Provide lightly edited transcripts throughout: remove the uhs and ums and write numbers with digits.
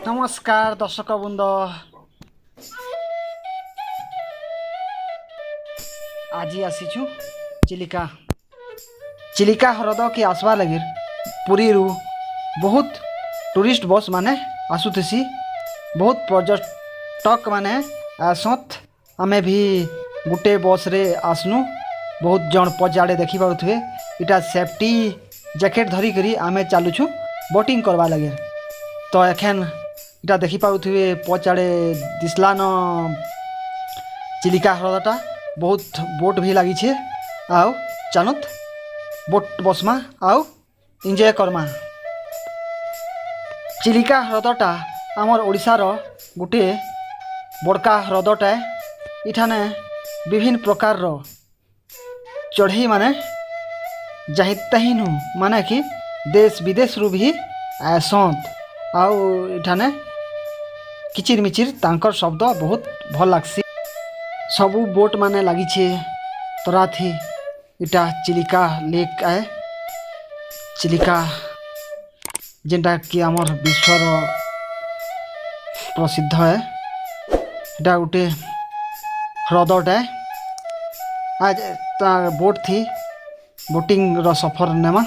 नमस्कार दर्शक बृंद आज आसीचु चिलिका चिलिका हृद के आसवा लगे पुरी रु बहुत टूरिस्ट बस माने आसुथसी बहुत पर्यटक माने आसत आमे भी गुटे बस रे आसनु बहुत जन पजाड़े देखी पारुथवे इटा सेफ्टी जैकेट धरी करी आमे चालुछु बोटिंग करवा लगे तो एखन इटा देखी पारुथवे पचाड़े दिसला न चिलिका हृदटा बहुत बोट भी लगी छे आउ चानुत बोट बसमा आउ एंजॉय करमा। चिलिका हृदटा आमर ओडिशार गोटे बड़का हृदटा इठाने विभिन्न प्रकार चढ़ई माने जाहिताहीन माने कि देश विदेश रु भी आसंत आउ इठाने किचिर मिचिर तांकर शब्द बहुत भल लागसी सबू बोट माने लगी छे तरा थी इटा चिलिका लेक आए चिलिका जेनटा कि आमर विश्वर प्रसिद्ध है इटा गोटे ह्रदटा आज तार बोट थी बोटिंग रो सफर नेमा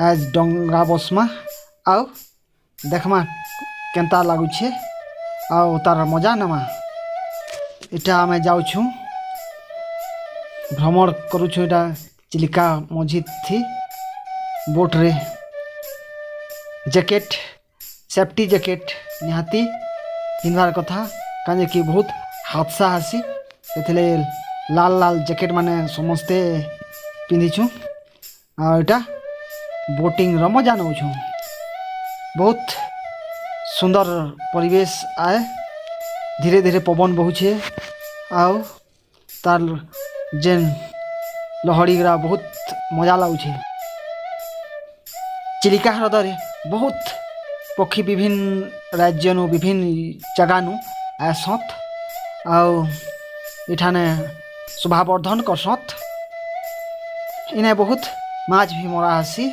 आज डंगा बसमा आउ देखमा केंता लागुछे आउ तार मजा नेमा इटा आमे जाउछु भ्रमण करुछु इटा चिलिका मझी थी बोट रे जैकेट सेफ्टी जैकेट निहाती पिन्हबार कथा काजे कि बहुत हादसा आसी एथले लाल लाल जैकेट माने समस्ते पिंधिछु आ इटा बोटिंग रो मजा नउछु बहुत सुंदर परिवेश आए धीरे धीरे पवन बहुछे आउ तार जेन लहड़ीगरा बहुत मजा लाଗୁଛେ। चिलिका हृदय बहुत पक्षी विभिन्न राज्य नु विभिन्न जगह नु आसत आउ इठाने शोभावर्धन करसत इने बहुत माछ भी मरा आसी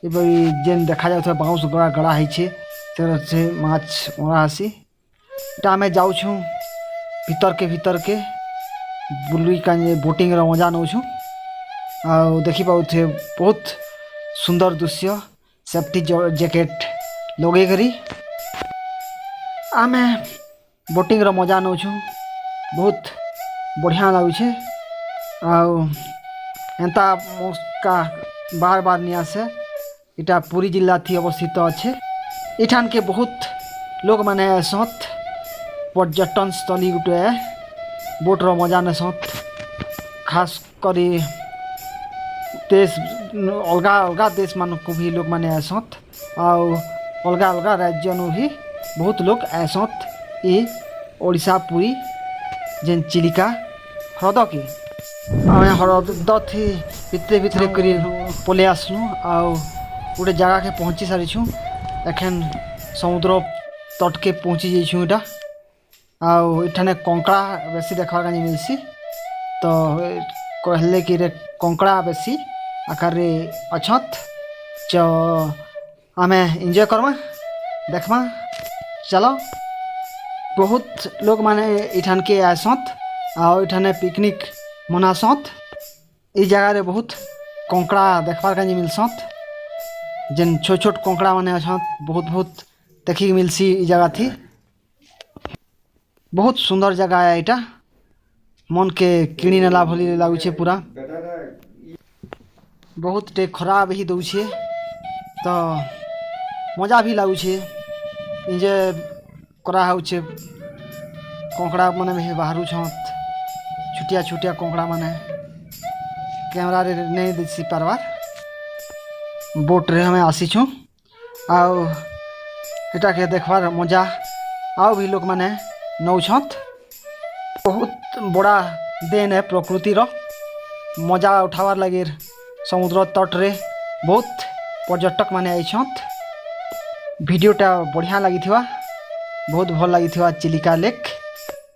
जेन देखा जाउथबा बाउंस गड़ा गड़ा है से माछ मरा आसी इटा आमे जाउछु भीतर के बुली का बोटिंग रो मजा नउछु आ देखि पाउथे बहुत सुंदर दृश्य सेफ्टी जैकेट लगे करी आमे बोटिंग रो मजा नउछु बहुत बढ़िया लागुछे आ एंता मौका बार बार नहीं आसे इटा पुरी जिला थी अवस्थित अच्छे इठान के बहुत लोग माने सत पर्यटन स्थली गुटे बोट रो मजा ने सत खास करी देश अलगा अलगा देश मान को भी लोग माने आसत आउ अलगा अलगा राज्य नु भी बहुत लोग आसत ये ओडिशा पुरी जेन चिलिका ह्रद के आमे ह्रद थी भितरे भितरे करी पले आसनु आउ गोटे जगह के पहुँची सारी एखन समुद्र तट के पहुँची जाइछू इटा आउ इठाने कंकड़ा बेसी देखा मिलसी तो कहले कि रे कंकड़ा बेसी आकार रे अछत जो आमे एंजॉय करमा देखमा चलो बहुत लोग माने इठान के आसत आउ इठाने पिकनिक मनासत ई जगह रे बहुत कंकड़ा देखबार काजे मिलसत जेन छोट छोट कंकड़ा माने अछत बहुत बहुत देखी मिलसी ई जगह थी बहुत सुंदर जगह है इटा मन के किणी नेला भली लागुछे पूरा बहुत टे खराब ही दउछे तो मजा भी लागुछे एंजॉय करा होछे कंकड़ा माने भी बाहरु छत छुटिया छुटिया कंकड़ा माने कैमरा रे नहीं दिसी पारबार बोट रे हमें आसीछु आउ एटा के देखबार मजा आउ भी लोग माने नौछत बहुत बड़ा देन है प्रकृति रो मजा उठावार लगे समुद्र तट रे बहुत पर्यटक माने आइछत वीडियोटा बढ़िया लगी बहुत भल लगी चिलिका लेक।